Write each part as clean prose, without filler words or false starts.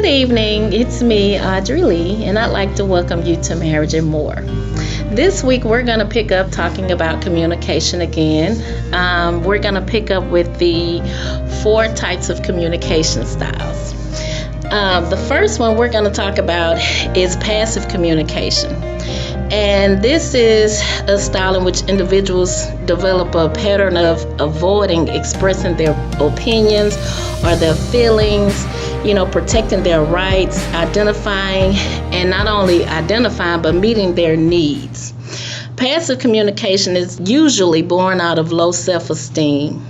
Good evening, it's me, Audrey Lee, and I'd like to welcome you to Marriage and More. This week we're going to pick up talking about communication again. We're going to pick up with the 4 types of communication styles. The first one we're going to talk about is passive communication. And this is a style in which individuals develop a pattern of avoiding expressing their opinions or their feelings, protecting their rights, identifying, and not only identifying, but meeting their needs. Passive communication is usually born out of low self-esteem.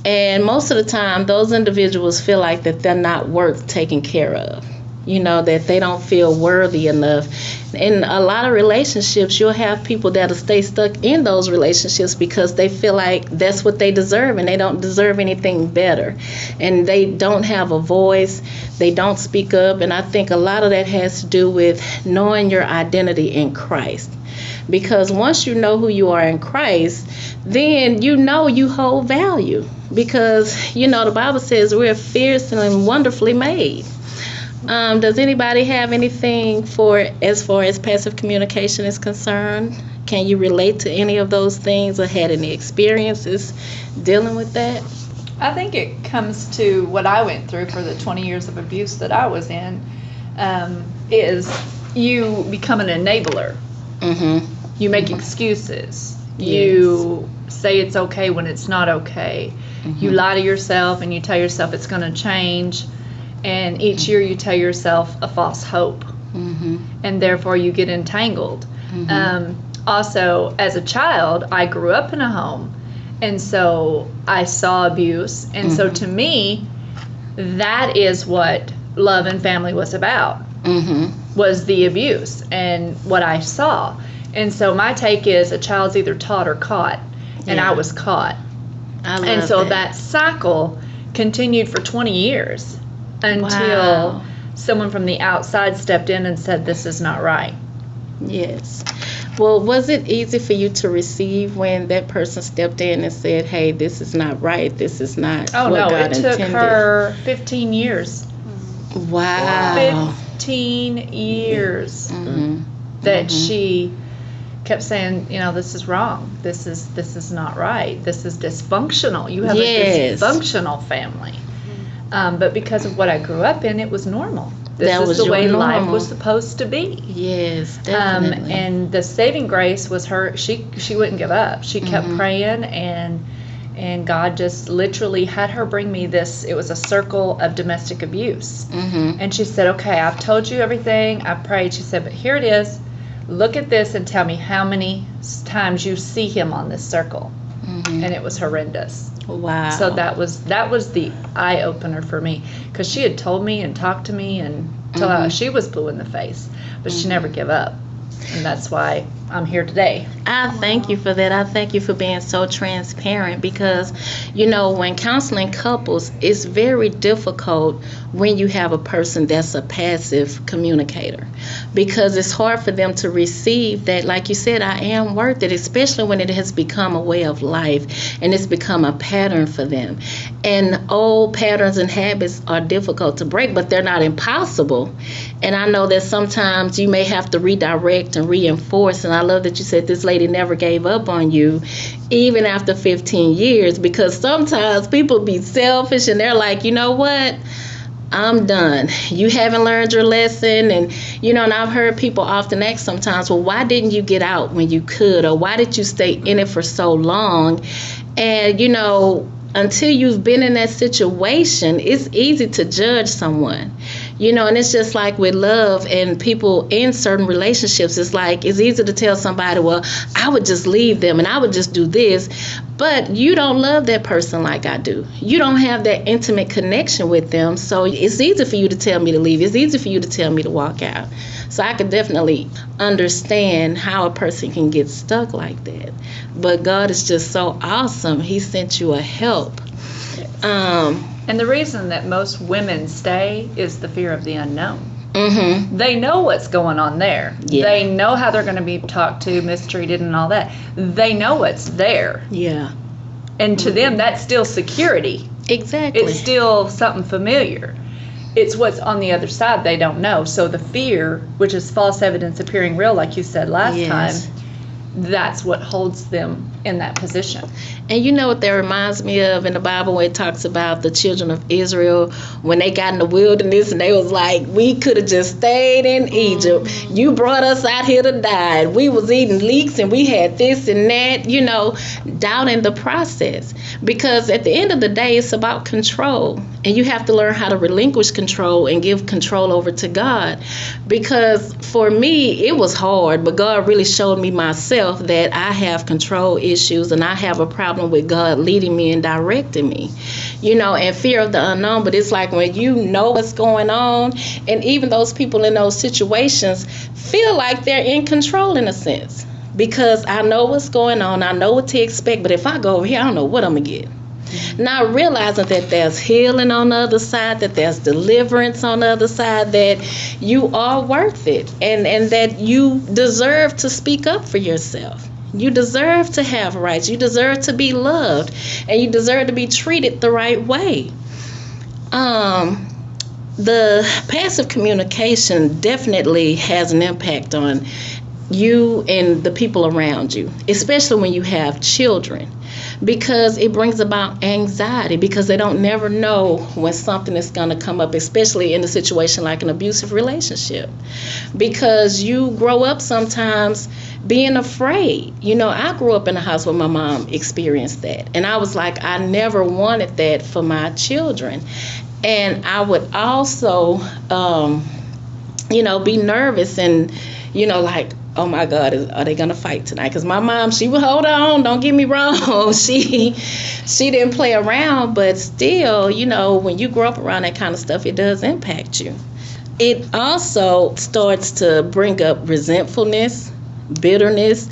And most of the time, those individuals feel like that they're not worth taking care of. That they don't feel worthy enough. In a lot of relationships, you'll have people that'll stay stuck in those relationships because they feel like that's what they deserve and they don't deserve anything better. And they don't have a voice. They don't speak up. And I think a lot of that has to do with knowing your identity in Christ. Because once you know who you are in Christ, then you hold value. Because, the Bible says we're fearfully and wonderfully made. Does anybody have anything as far as passive communication is concerned? Can you relate to any of those things or had any experiences dealing with that? I think it comes to what I went through for the 20 years of abuse that I was in, is you become an enabler. Mm-hmm. You make excuses. Yes. You say it's okay when it's not okay. Mm-hmm. You lie to yourself and you tell yourself it's going to change. And each year you tell yourself a false hope. Mm-hmm. And therefore you get entangled. Mm-hmm. Also, as a child, I grew up in a home. And so I saw abuse. And so to me, that is what love and family was about, was the abuse and what I saw. And so my take is a child's either taught or caught. And I was caught. And so that cycle continued for 20 years. Until someone from the outside stepped in and said, this is not right. Yes. Well, was it easy for you to receive when that person stepped in and said, hey, this is not right, this is not what God intended? It took her 15 years. Wow. 15 years that she kept saying, this is wrong. This is not right. This is dysfunctional. You have a dysfunctional family. But because of what I grew up in, it was normal. This is the way life was supposed to be. Yes, definitely. And the saving grace was her. She wouldn't give up. She kept praying, and God just literally had her bring me this. It was a circle of domestic abuse. And she said, okay, I've told you everything. I prayed. She said, but here it is. Look at this and tell me how many times you see him on this circle. And it was horrendous. Wow. So that was the eye opener for me, because she had told me and talked to me until she was blue in the face, but she never gave up, and that's why I'm here today. I thank you for that. I thank you for being so transparent, because when counseling couples, it's very difficult when you have a person that's a passive communicator, because it's hard for them to receive that, like you said, I am worth it, especially when it has become a way of life and it's become a pattern for them. And old patterns and habits are difficult to break, but they're not impossible. And I know that sometimes you may have to redirect and reinforce, and I love that you said this lady never gave up on you even after 15 years, because sometimes people be selfish and they're like, you know what, I'm done. You haven't learned your lesson. And and I've heard people often ask sometimes, well, why didn't you get out when you could, or why did you stay in it for so long? And until you've been in that situation, it's easy to judge someone, and it's just like with love and people in certain relationships. It's like, it's easy to tell somebody, well, I would just leave them and I would just do this, but you don't love that person like I do. You don't have that intimate connection with them. So it's easy for you to tell me to leave. It's easy for you to tell me to walk out. So I could definitely understand how a person can get stuck like that. But God is just so awesome. He sent you a help. And the reason that most women stay is the fear of the unknown. They know what's going on there. Yeah. They know how they're going to be talked to, mistreated, and all that. They know what's there. Yeah. And to them, that's still security. Exactly. It's still something familiar. it's what's on the other side they don't know. So the fear, which is false evidence appearing real, like you said last Yes. time, that's what holds them in that position. And you know what that reminds me of in the Bible when it talks about the children of Israel when they got in the wilderness and they was like, we could have just stayed in Egypt. You brought us out here to die. We was eating leeks and we had this and that, you know, doubting the process. Because at the end of the day, it's about control. And you have to learn how to relinquish control and give control over to God. Because for me, it was hard, but God really showed me myself that I have control issues and I have a problem with God leading me and directing me, you know, and fear of the unknown. But it's like when you know what's going on, and even those people in those situations feel like they're in control in a sense, because I know what's going on, I know what to expect, but if I go over here, I don't know what I'm gonna get. Not realizing that there's healing on the other side, that there's deliverance on the other side, that you are worth it, and that you deserve to speak up for yourself. You deserve to have rights. You deserve to be loved, and you deserve to be treated the right way. The passive communication definitely has an impact on you and the people around you, especially when you have children, because it brings about anxiety, because they don't never know when something is going to come up, especially in a situation like an abusive relationship, because you grow up sometimes being afraid. You know, I grew up in a house where my mom experienced that, and I was like, I never wanted that for my children. And I would also be nervous and, like, oh my God, are they gonna fight tonight? Because my mom, she would hold on, don't get me wrong. She didn't play around, but still, when you grow up around that kind of stuff, it does impact you. It also starts to bring up resentfulness, bitterness,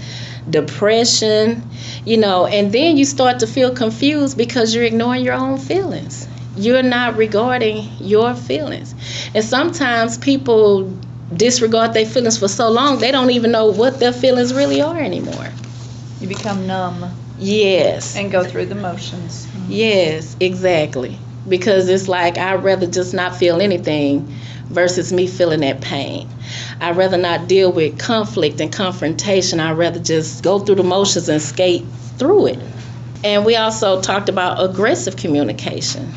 depression, and then you start to feel confused because you're ignoring your own feelings. You're not regarding your feelings. And sometimes people disregard their feelings for so long, they don't even know what their feelings really are anymore. You become numb. Yes. And go through the motions. Yes, exactly. Because it's like, I'd rather just not feel anything versus me feeling that pain. I'd rather not deal with conflict and confrontation. I'd rather just go through the motions and skate through it. And we also talked about aggressive communication.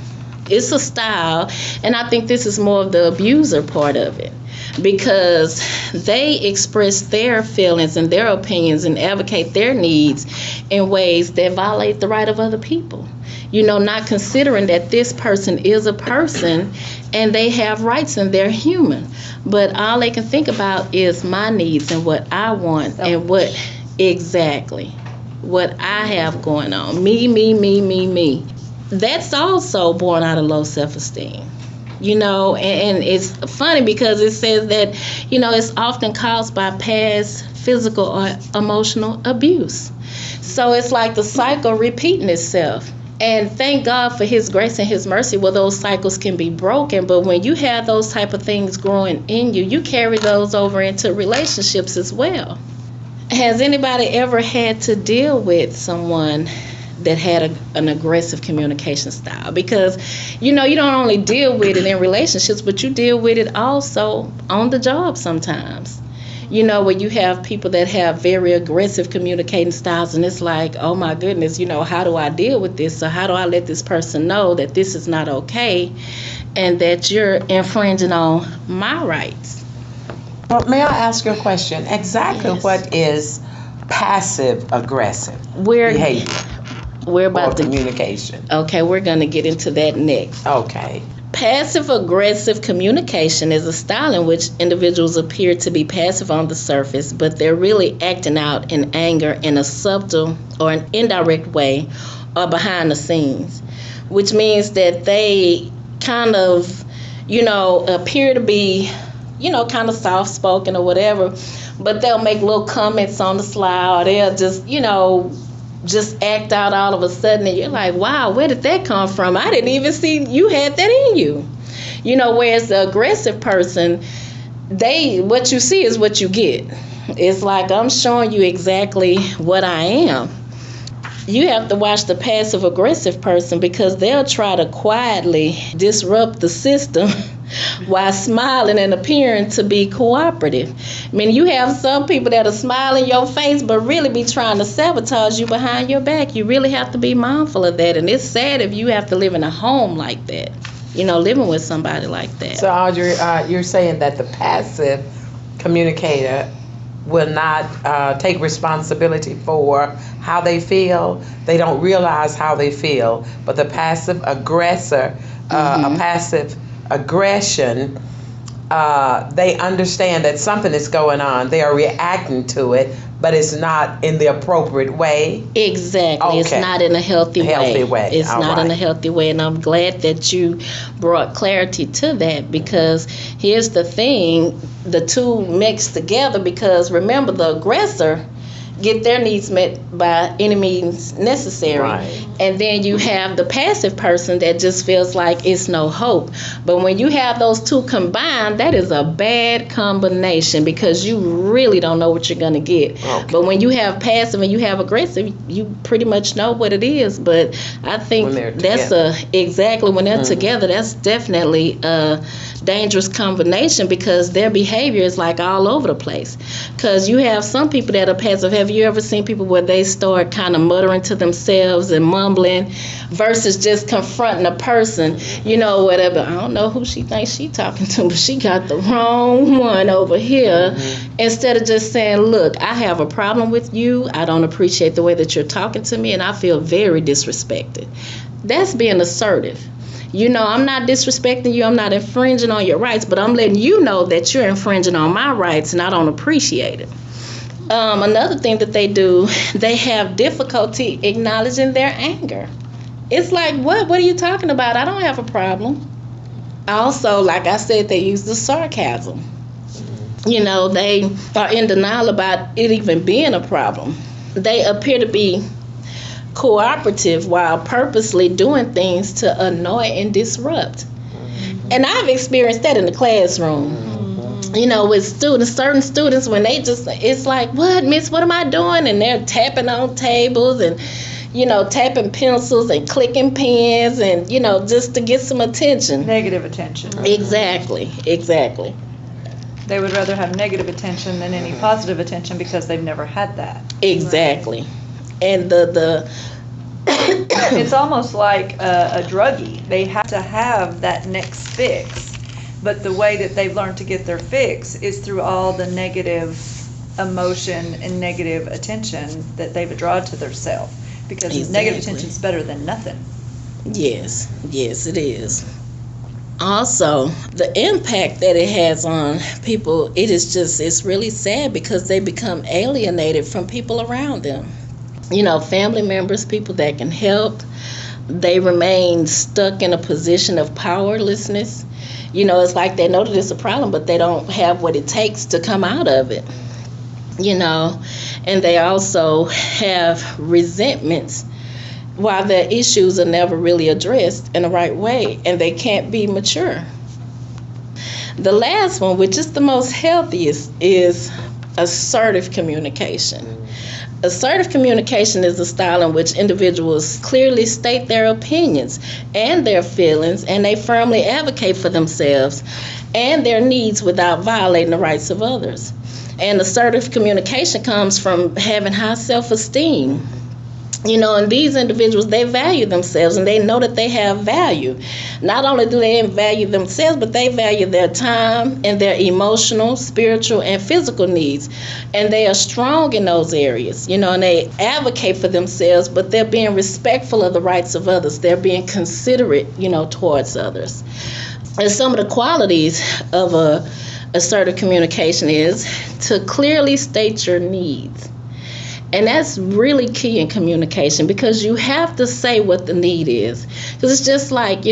It's a style, and I think this is more of the abuser part of it, because they express their feelings and their opinions and advocate their needs in ways that violate the right of other people. Not considering that this person is a person and they have rights and they're human. But all they can think about is my needs and what I want and what I have going on. Me. That's also born out of low self-esteem. And it's funny because it says that, it's often caused by past physical or emotional abuse. So it's like the cycle repeating itself. And thank God for His grace and His mercy where those cycles can be broken. But when you have those type of things growing in you, you carry those over into relationships as well. Has anybody ever had to deal with someone that had an aggressive communication style? Because you don't only deal with it in relationships, but you deal with it also on the job sometimes, where you have people that have very aggressive communicating styles, and it's like, oh my goodness, how do I deal with this? So how do I let this person know that this is not okay and that you're infringing on my rights? Well, may I ask you a question? Exactly. Yes. What is passive aggressive behavior? We're about communication. Okay, we're going to get into that next. Okay. Passive aggressive communication is a style in which individuals appear to be passive on the surface, but they're really acting out in anger in a subtle or an indirect way or behind the scenes, which means that they kind of, appear to be, kind of soft-spoken or whatever, but they'll make little comments on the sly, or they'll just act out all of a sudden, and you're like, wow, where did that come from? I didn't even see you had that in you. Whereas the aggressive person, what you see is what you get. It's like, I'm showing you exactly what I am. You have to watch the passive aggressive person, because they'll try to quietly disrupt the system while smiling and appearing to be cooperative. I mean, you have some people that'll smile in your face but really be trying to sabotage you behind your back. You really have to be mindful of that. And it's sad if you have to live in a home like that, living with somebody like that. So Audrey, you're saying that the passive communicator will not take responsibility for how they feel. They don't realize how they feel. But the passive aggressor, a passive aggression, they understand that something is going on. They are reacting to it, but it's not in the appropriate way. Exactly. Okay. It's not in a healthy way. It's All not right. in a healthy way. And I'm glad that you brought clarity to that, because here's the thing, the two mix together, because remember, the aggressor get their needs met by any means necessary. Right. And then you have the passive person that just feels like it's no hope. But when you have those two combined, that is a bad combination, because you really don't know what you're going to get. Okay. But when you have passive and you have aggressive, you pretty much know what it is. But I think that's exactly when they're together, that's definitely a dangerous combination, because their behavior is like all over the place. Because you have some people that are passive. Have you ever seen people where they start kind of muttering to themselves and mumbling versus just confronting a person, whatever? I don't know who she thinks she talking to, but she got the wrong one over here. Instead of just saying, look, I have a problem with you. I don't appreciate the way that you're talking to me, and I feel very disrespected. That's being assertive. I'm not disrespecting you. I'm not infringing on your rights, but I'm letting you know that you're infringing on my rights, and I don't appreciate it. Another thing that they do, they have difficulty acknowledging their anger. It's like, what are you talking about? I don't have a problem. Also, like I said, they use the sarcasm. They are in denial about it even being a problem. They appear to be cooperative while purposely doing things to annoy and disrupt. And I've experienced that in the classroom. With certain students, when they just, it's like, what, miss, what am I doing? And they're tapping on tables and, tapping pencils and clicking pens and, just to get some attention. Negative attention. Exactly. They would rather have negative attention than any positive attention, because they've never had that. Exactly. Right. And the it's almost like a druggie. They have to have that next fix. But the way that they've learned to get their fix is through all the negative emotion and negative attention that they've drawn to themselves. Because negative attention is better than nothing. Yes, it is. Also, the impact that it has on people, it's really sad, because they become alienated from people around them. Family members, people that can help, they remain stuck in a position of powerlessness. It's like they know that it's a problem, but they don't have what it takes to come out of it. And they also have resentments while their issues are never really addressed in the right way, and they can't be mature. The last one, which is the most healthiest, is assertive communication. Assertive communication is a style in which individuals clearly state their opinions and their feelings, and they firmly advocate for themselves and their needs without violating the rights of others. And assertive communication comes from having high self-esteem. And these individuals, they value themselves, and they know that they have value. Not only do they value themselves, but they value their time and their emotional, spiritual, and physical needs. And they are strong in those areas, and they advocate for themselves, but they're being respectful of the rights of others. They're being considerate, towards others. And some of the qualities of assertive communication is to clearly state your needs. And that's really key in communication, because you have to say what the need is. Because it's just like,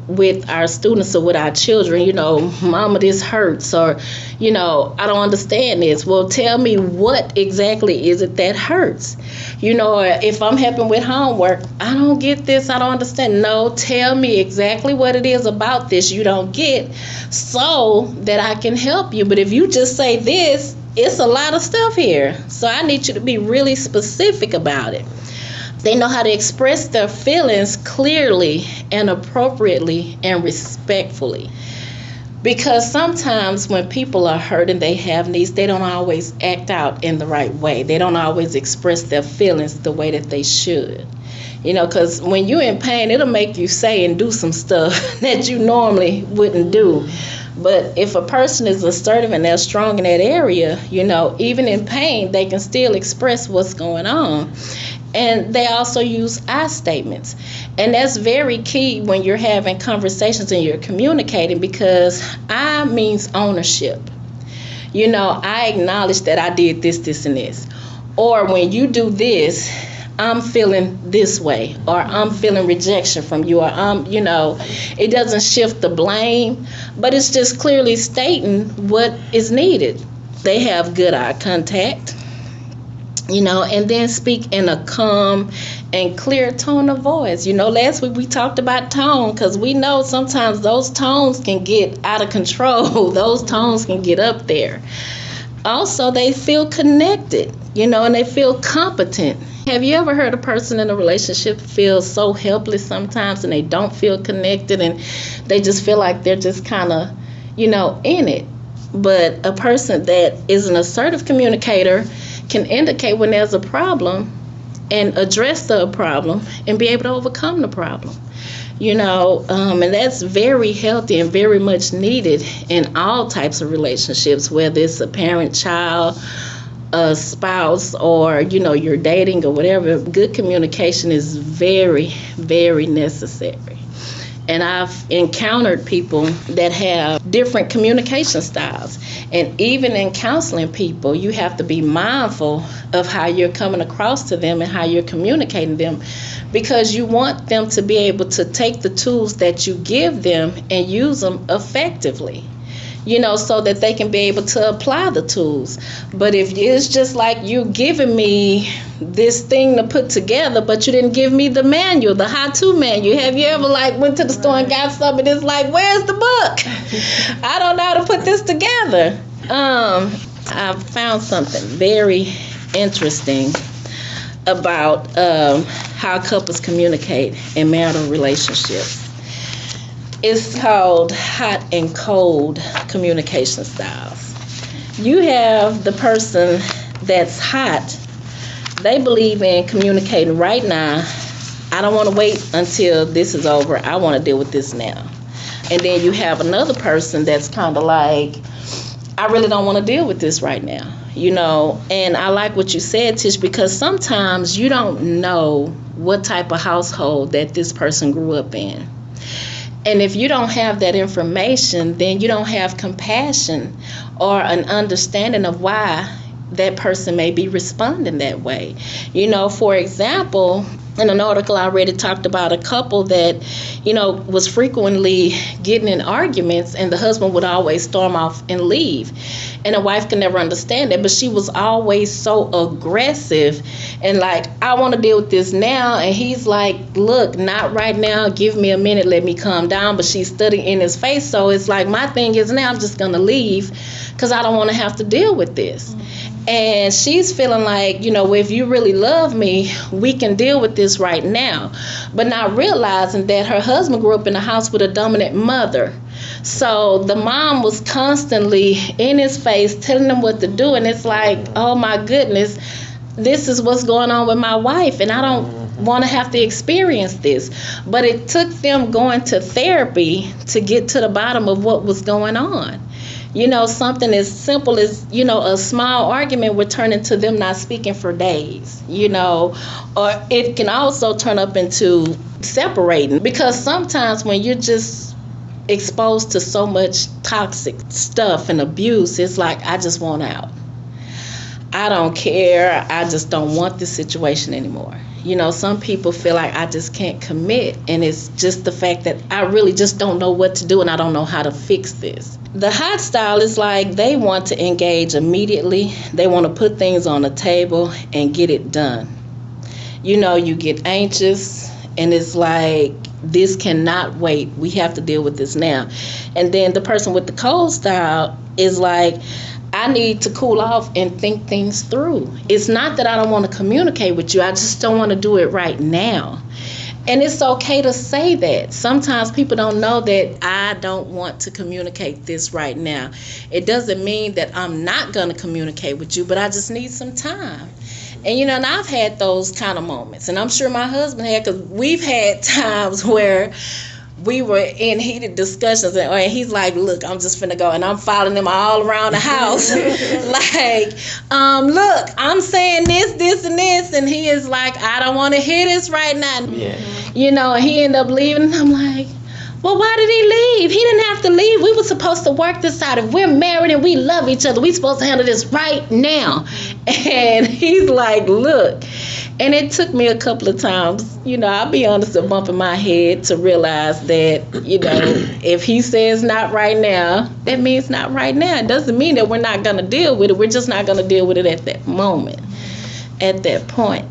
with our students or with our children, mama, this hurts, or, I don't understand this. Well, tell me what exactly is it that hurts? Or if I'm helping with homework, I don't get this, I don't understand. No, tell me exactly what it is about this you don't get, so that I can help you. But if you just say this, it's a lot of stuff here. So I need you to be really specific about it. They know how to express their feelings clearly and appropriately and respectfully. Because sometimes when people are hurt and they have needs, they don't always act out in the right way. They don't always express their feelings the way that they should. Because when you're in pain, it'll make you say and do some stuff that you normally wouldn't do. But if a person is assertive and they're strong in that area, even in pain, they can still express what's going on. And they also use I statements. And that's very key when you're having conversations and you're communicating, because I means ownership. I acknowledge that I did this, this, and this. Or when you do this, I'm feeling this way, or I'm feeling rejection from you, or it doesn't shift the blame, but it's just clearly stating what is needed. They have good eye contact, and then speak in a calm and clear tone of voice. Last week we talked about tone, because we know sometimes those tones can get out of control. Those tones can get up there. Also, they feel connected, and they feel competent. Have you ever heard a person in a relationship feel so helpless sometimes, and they don't feel connected, and they just feel like they're just kind of, in it? But a person that is an assertive communicator can indicate when there's a problem and address the problem and be able to overcome the problem. And that's very healthy and very much needed in all types of relationships, whether it's a parent-child, a spouse, or you're dating or whatever. Good communication is very, very necessary. And I've encountered people that have different communication styles. And even in counseling people, you have to be mindful of how you're coming across to them and how you're communicating them, because you want them to be able to take the tools that you give them and use them effectively, so that they can be able to apply the tools. But if it's just like you giving me this thing to put together, but you didn't give me the manual, the how-to manual. Have you ever went to the store and got something? It's like, where's the book? I don't know how to put this together. I found something very interesting about how couples communicate in marital relationships. It's called hot and cold communication styles. You have the person that's hot. They believe in communicating right now. I don't want to wait until this is over. I want to deal with this now. And then you have another person that's kind of like, I really don't want to deal with this right now. And I like what you said, Tish, because sometimes you don't know what type of household that this person grew up in. And if you don't have that information, then you don't have compassion or an understanding of why that person may be responding that way. For example, in an article I read, it talked about a couple that, was frequently getting in arguments, and the husband would always storm off and leave. And the wife could never understand that, but she was always so aggressive and like, I want to deal with this now. And he's like, look, not right now. Give me a minute. Let me calm down. But she's studying in his face. So it's like, my thing is now I'm just going to leave because I don't want to have to deal with this. And she's feeling like, if you really love me, we can deal with this right now. But not realizing that her husband grew up in a house with a dominant mother. So the mom was constantly in his face telling him what to do. And it's like, oh my goodness, this is what's going on with my wife. And I don't want to have to experience this. But it took them going to therapy to get to the bottom of what was going on. Something as simple as, a small argument would turn into them not speaking for days, or it can also turn up into separating, because sometimes when you're just exposed to so much toxic stuff and abuse, it's like, I just want out. I don't care. I just don't want this situation anymore. Some people feel like I just can't commit, and it's just the fact that I really just don't know what to do and I don't know how to fix this. The hot style is like they want to engage immediately. They want to put things on the table and get it done. You get anxious and it's like, this cannot wait. We have to deal with this now. And then the person with the cold style is like, I need to cool off and think things through. It's not that I don't want to communicate with you. I just don't want to do it right now. And it's okay to say that. Sometimes people don't know that I don't want to communicate this right now. It doesn't mean that I'm not going to communicate with you, but I just need some time. And, and I've had those kind of moments. And I'm sure my husband had, because we've had times where we were in heated discussions, and he's like, look, I'm just finna go, and I'm following him all around the house like, look, I'm saying this and this, and he is like, I don't want to hear this right now. And he ended up leaving, and I'm like, well, why did he leave? He didn't have to leave. We were supposed to work this out. If we're married and we love each other, we're supposed to handle this right now. And he's like, look. And it took me a couple of times, I'll be honest, of bumping my head to realize that, if he says not right now, that means not right now. It doesn't mean that we're not going to deal with it. We're just not going to deal with it at that moment, at that point.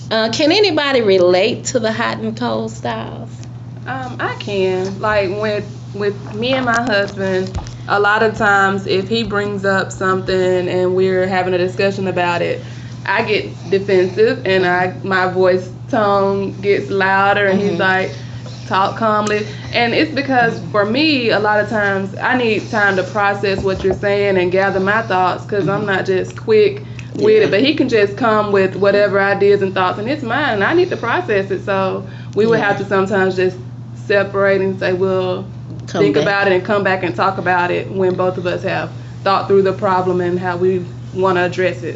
Can anybody relate to the hot and cold styles? I can. Like with me and my husband, a lot of times if he brings up something and we're having a discussion about it, I get defensive and my voice tone gets louder, and he's like, talk calmly. And it's because for me, a lot of times I need time to process what you're saying and gather my thoughts, because I'm not just quick with it, but he can just come with whatever ideas and thoughts, and it's mine and I need to process it. So we would have to sometimes just separate and say, we'll think about it and come back and talk about it when both of us have thought through the problem and how we want to address it.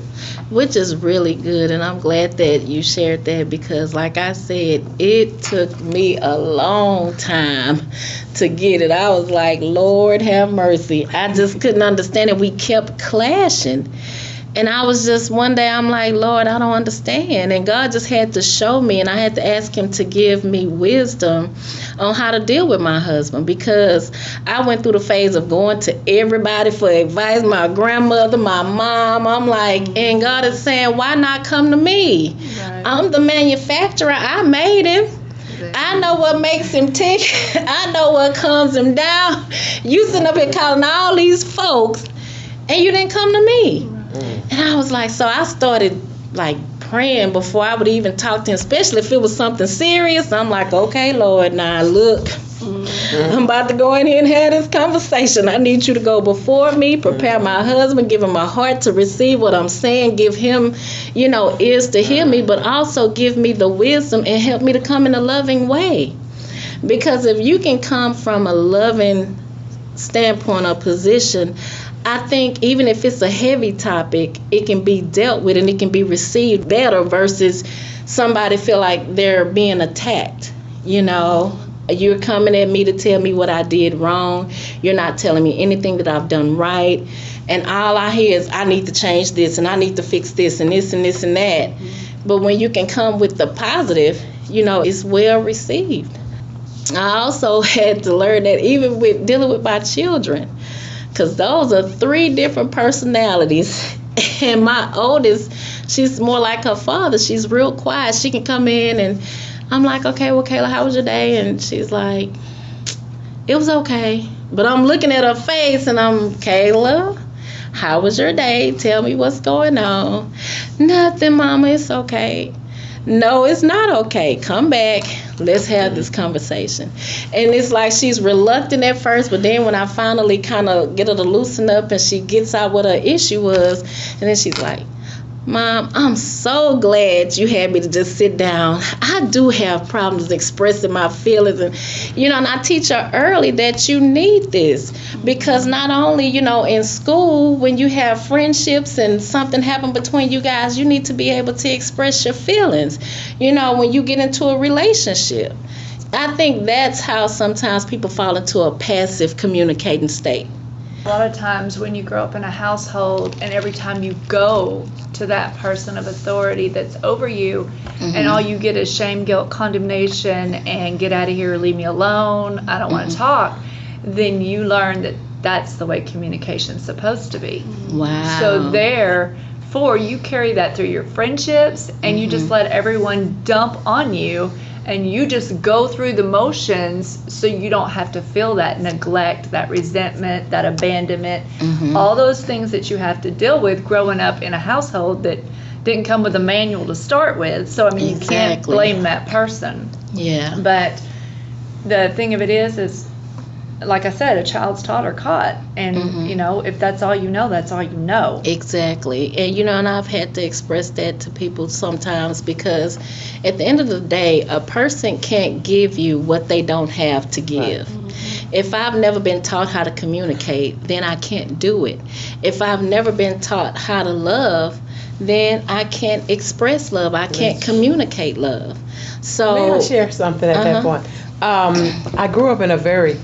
Which is really good, and I'm glad that you shared that, because like I said, it took me a long time to get it. I was like, Lord have mercy. I just couldn't understand it. We kept clashing. And I was just, one day I'm like, Lord, I don't understand. And God just had to show me, and I had to ask him to give me wisdom on how to deal with my husband, because I went through the phase of going to everybody for advice, my grandmother, my mom. I'm like, and God is saying, why not come to me? Right. I'm the manufacturer. I made him. Exactly. I know what makes him tick. I know what calms him down. You sitting up here calling all these folks, and you didn't come to me. And I was like, so I started like praying before I would even talk to him, especially if it was something serious. I'm like, okay, Lord, now look, I'm about to go in here and have this conversation. I need you to go before me, prepare my husband, give him a heart to receive what I'm saying, give him, ears to hear me, but also give me the wisdom and help me to come in a loving way. Because if you can come from a loving standpoint or position, I think even if it's a heavy topic, it can be dealt with and it can be received better versus somebody feel like they're being attacked. You're coming at me to tell me what I did wrong. You're not telling me anything that I've done right. And all I hear is I need to change this and I need to fix this and this and this and that. But when you can come with the positive, it's well received. I also had to learn that even with dealing with my children, because those are 3 different personalities. And my oldest, she's more like her father. She's real quiet. She can come in and I'm like, okay, well, Kayla, how was your day? And she's like, it was okay. But I'm looking at her face and I'm, Kayla, how was your day? Tell me what's going on. Nothing, Mama, it's okay. No, it's not okay. Come back. Let's have this conversation. And it's like she's reluctant at first, but then when I finally kind of get her to loosen up and she gets out what her issue was, and then she's like, Mom, I'm so glad you had me to just sit down. I do have problems expressing my feelings. And I teach her early that you need this. Because not only, in school, when you have friendships and something happen between you guys, you need to be able to express your feelings. When you get into a relationship. I think that's how sometimes people fall into a passive communicating state. A lot of times when you grow up in a household and every time you go to that person of authority that's over you, and all you get is shame, guilt, condemnation, and get out of here, leave me alone, I don't want to talk, then you learn that that's the way communication's supposed to be. Wow. So therefore, you carry that through your friendships, and you just let everyone dump on you, and you just go through the motions so you don't have to feel that neglect, that resentment, that abandonment, all those things that you have to deal with growing up in a household that didn't come with a manual to start with. So I mean, you can't Exactly. blame that person. Yeah. But the thing of it is like I said, a child's taught or caught, and you know, if that's all you know, that's all you know. Exactly. And and I've had to express that to people sometimes, because at the end of the day, a person can't give you what they don't have to give. If I've never been taught how to communicate, then I can't do it. If I've never been taught how to love, then I can't express love. I can't communicate love. So May I share something at that point? I grew up in a very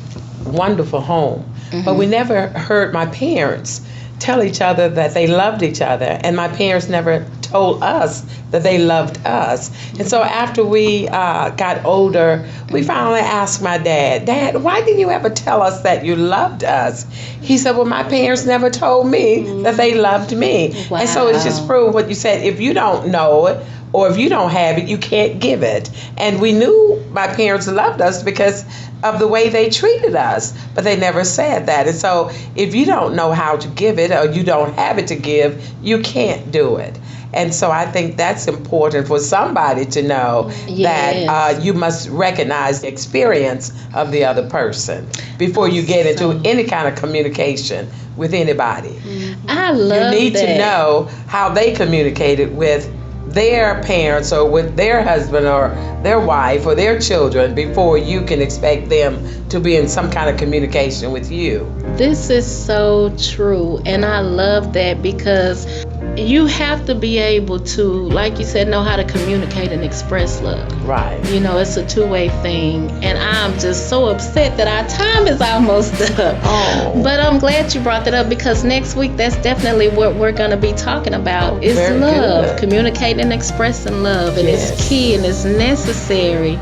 wonderful home, but we never heard my parents tell each other that they loved each other, and my parents never told us that they loved us. And so after we got older, we finally asked my Dad, why didn't you ever tell us that you loved us? He said, well, my parents never told me that they loved me. Wow. And so it's just proved what you said. If you don't know it, or if you don't have it, you can't give it. And we knew my parents loved us because of the way they treated us, but they never said that. And so if you don't know how to give it, or you don't have it to give, you can't do it. And so I think that's important for somebody to know, that you must recognize the experience of the other person before you get into any kind of communication with anybody. I love You need that. to know how they communicated with their parents, or with their husband, or their wife, or their children, before you can expect them to be in some kind of communication with you. This is so true, and I love that, because you have to be able to, like you said, know how to communicate and express love. Right. It's a two-way thing, and I'm just so upset that our time is almost up. Oh. But I'm glad you brought that up, because next week that's definitely what we're going to be talking about. Is very love, good. communicating and expressing love, and Yes. it's key and it's necessary.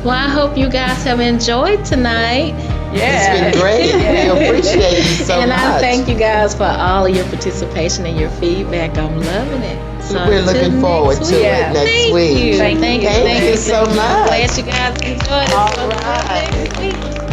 Well, I hope you guys have enjoyed tonight. It's been great. We appreciate you so And much. I thank you guys for all of your participation and your feedback. I'm loving it. So We're until looking forward next to week. it next Thank week. You. Thank Thank you. you. Thank you so I'm much. glad you guys enjoyed it. All So until right. next week.